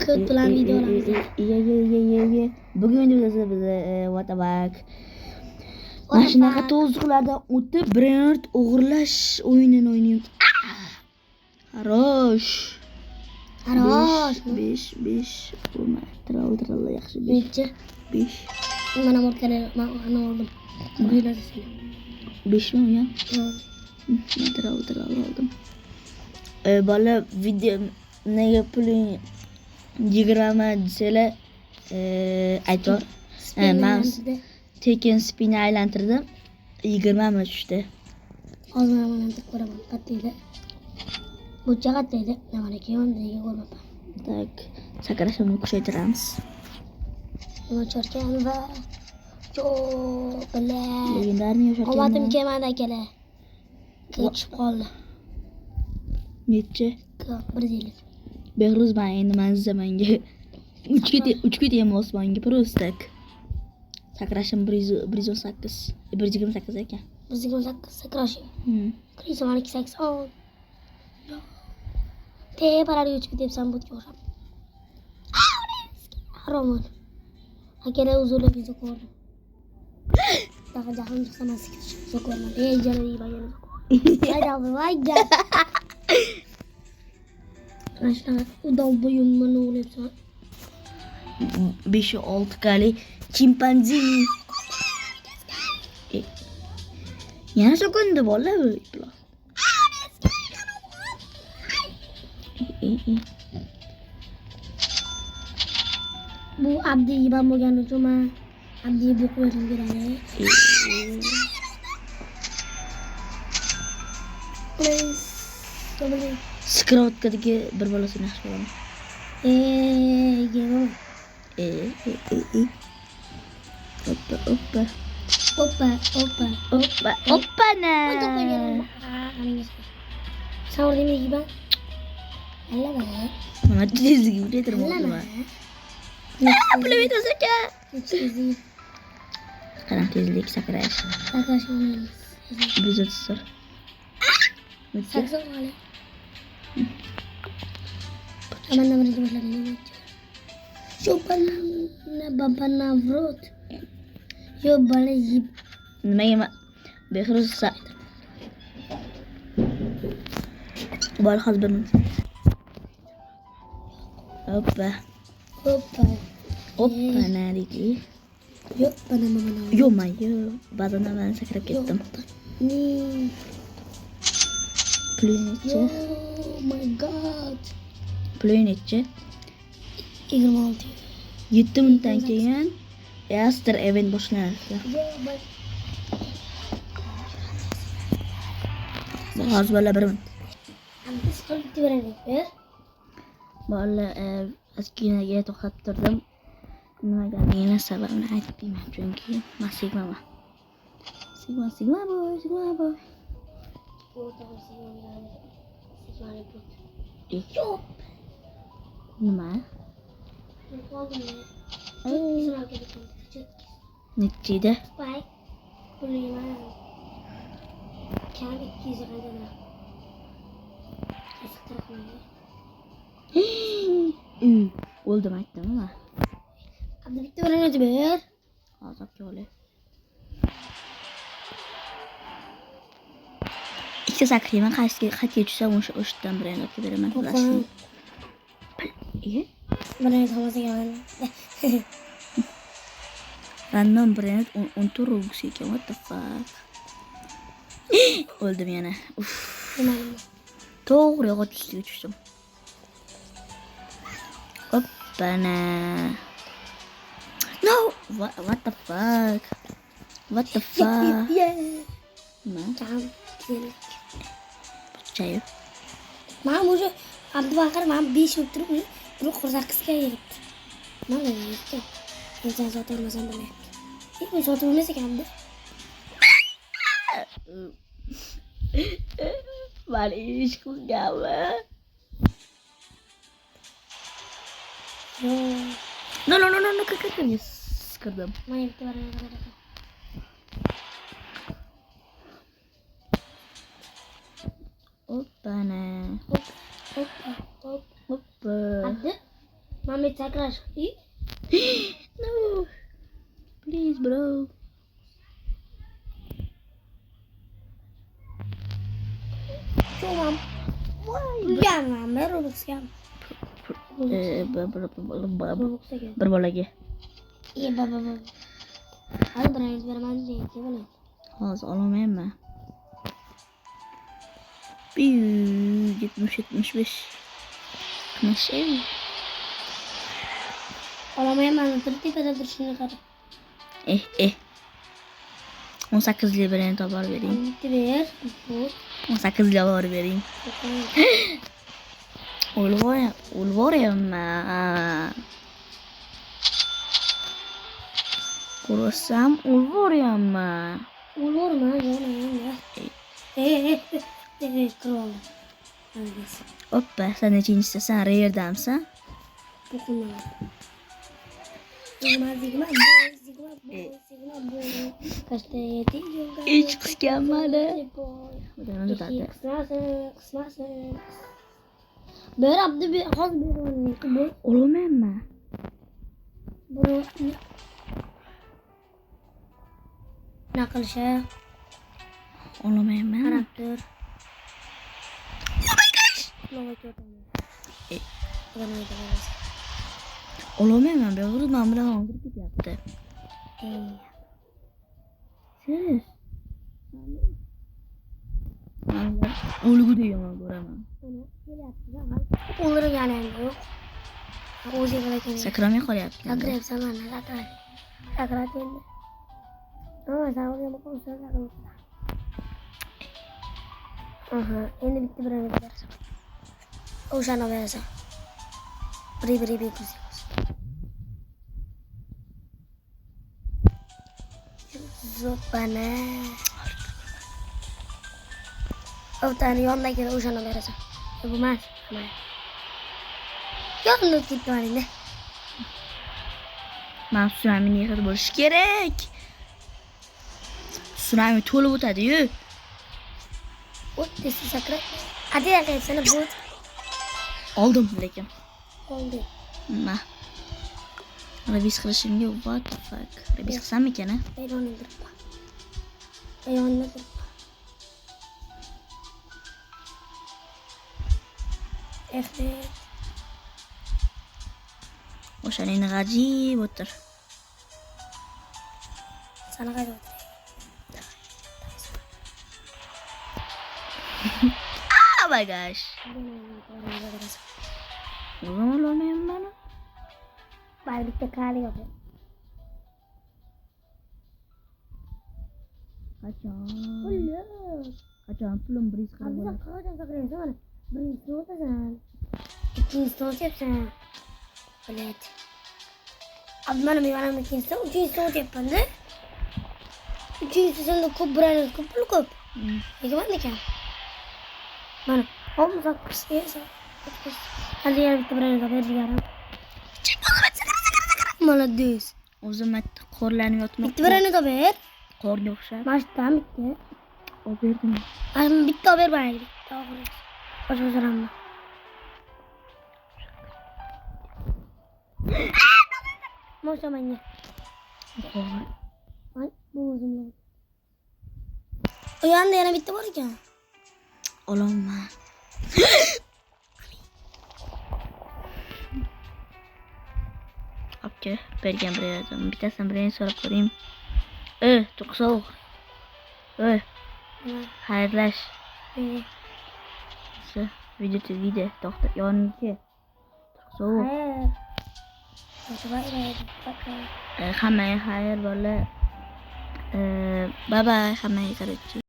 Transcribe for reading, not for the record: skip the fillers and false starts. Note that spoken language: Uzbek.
Kod bilan videolarimiz. Bugun videomizda biz Watabak mana shunaqa to'ziqlardan o'tib brend o'g'irlash o'yinini o'ynaymiz. Xarosh. 5 Tralla yaxshi 5. Mana mo'rtkalar mana oldim. Buyuradi seni. 5 mi ya? Tralla oldim. Bola video nega puling 20 desalar aytor. Men Tekken spinni aylantirdim. 20 mi tushdi. Hozir mana ko'raman. Qat'iyda. Buncha qat'iyda. Mana keyin nega ko'rmadim. Tak, sakrashimni kuchaytiramiz. Nima chorkan va Legendarniy o'sha. Omadim kelmadi akalar. Kechib qoldi. Necha? 150. Behruz men endi manzamanga 3 ketayam osmonga просто. Sakrashim 118. 128 ekan. 128 sakrashim. Kirishim 280. Tepalarga uchib ketibsan butga o'xshab. Harom. Akalar uzrli bizni ko'rdim. Daqa jahlim chiqsa men sizni ko'raman. Jalayi bagani. Vayda. Mana udav bo'yimni o'ylabsan. 5-6 kali chimpanze. Yana so'kindi bola bu. Bu Abdi ben bo'lgani uchun men Abdi bu qo'yishim kerak. Skrotkadagi bir bolasini yaxshi ko'raman. Gero. Oppana. Savur demek ben. Allama. Mana tezligi udah termo'ma. Belum itu saja. Sekarang tezlik sakrash. Sakrash olmaymiz. Biz o'tsir. Sakson hali. Aman birinchi boshlagan. Sho'panna babana vrot. Yo bala yib. Nimaga Behruz bol hozir bir minut. Hoppa narigi. Yo'qpana mana. Yo'mayo, badana men sakrab ketdim. Puli necha? Oh my god. Puli necha? 26. 7 minutdan keyin Aster event boshlanadi. Hozir bola 1 minut. Biz qilib beraylik. Bola askinaga to'xtatib turdim. Nimaligini sababini aytib berman chunki men Sigma boy. Nima? Nechida? Voy. Pulima. Kam 200 qadar. O'ldim aytdimmi? Abdi bitta o'rnini ber. Hozir kelay. Ikki sakrayman, qaytga tushsam o'shadan birini olib beraman. Birini tomosiga Random brand 14 Robux ekan. What the fuck? O'ldim yana. To'g'ri yog'och ustiga tushdim. Hoppana. No, what the fuck? Nima? Chayo. Men o'sha Abdubakir men 5 yil turib, bir qo'rzaqizga yig'ibdi. Mana yig'ibdi. Inson sotilmasam bo'layapti. Bu sotilmas ekan-da. Mani ish qilganmi? No, kirdim. Mana bitta barani Oppana. Hoppa. Hoppa. Abdi. Mami tekrar. İyi. No. Please bro. Tamam. Gelmem ben Roblox gelmem. Roblox'a gel. Bir bolaga. İyi baba. Hadi birinci vermem değil ki bunu. Hozir olmayman. 175. Nasıl? Olamayamam. Tepada duruşunu kadar. 18'li birini topar vereyim. Bitti bir. Bu. 18'li var vereyim. Ulvorayam. Kurursam ulvorayam. Olur mu? Kral. Hangisi? Hoppa, sen ikincisi sen reyerdamsan. Bu konu. Sigma. Kaçta yedi yoga. Hiç kıskanmadı. Kısmasın. Böyle abdi bir az bir oynuyor. Olmayam. Bu ne kılışa? Olmayam. Karakter. Olmayam. Ben buradan aldırıp yaptı. Siz. Olgu diyorum buramı. Olur yani yok. O zaman ki. Sakramaya koyaptı. Agreb zaman sakrat. Sakrat endi. Ama sen oraya bakın sakrat. Aha, endi bitti birini vereceğim. Oşana vereceğim. Biri kuzey. Zopana. Tani yondaki Oşana vereceğim. Yapamaz. Yanına gitti halinde. Ben tsunami ne kadar barış gerek. Tsunami to'lib o'tadi-yu. O'tdi sakrat. Hadi ya sana bu Oldim lekin. oldu. Nima? Rebis qilishimga what the fuck? Rebis qilsam ekan a? Ayondir. Evet. O'shaning g'ajib o'tir. Sana kaç oldu? Oh my gosh. O zaman olmayayım bana. Bari bitti kali yapıyor. Kaçan pulum bris Abi kılıyor. sen kaçan saklayın sonra. Birinci oldu sen. İkinci oldu yapsan. Evet. Abi bana bir bana ikinci oldu. Üçüncü oldu yapındı. Üçüncü sen de kup kup. Peki ben de ki. Bana. Olmasa kısıysa. Hadi ya bitti birinci oldu. Hadi yarım. Mala düz. O zaman qorlanib yotmoq. Bitti birinci oldu. Qorga o'xshab. Baştan bitti. O berdim. Ay bitti haber bana. Bitti. Baş hazırlanma. Moşa manya. Ay bu uzun. O yanda yana bitti var ya. Ololma. Okey, bergan birazdan. Bittasini birini so'rab ko'rayim. Çok sovuq. Xayrlash. Video tugaydi. To'xta, yoningga. Sovuq. Hayır. Hammaga xayr bola. Bye bye hammaga qarab.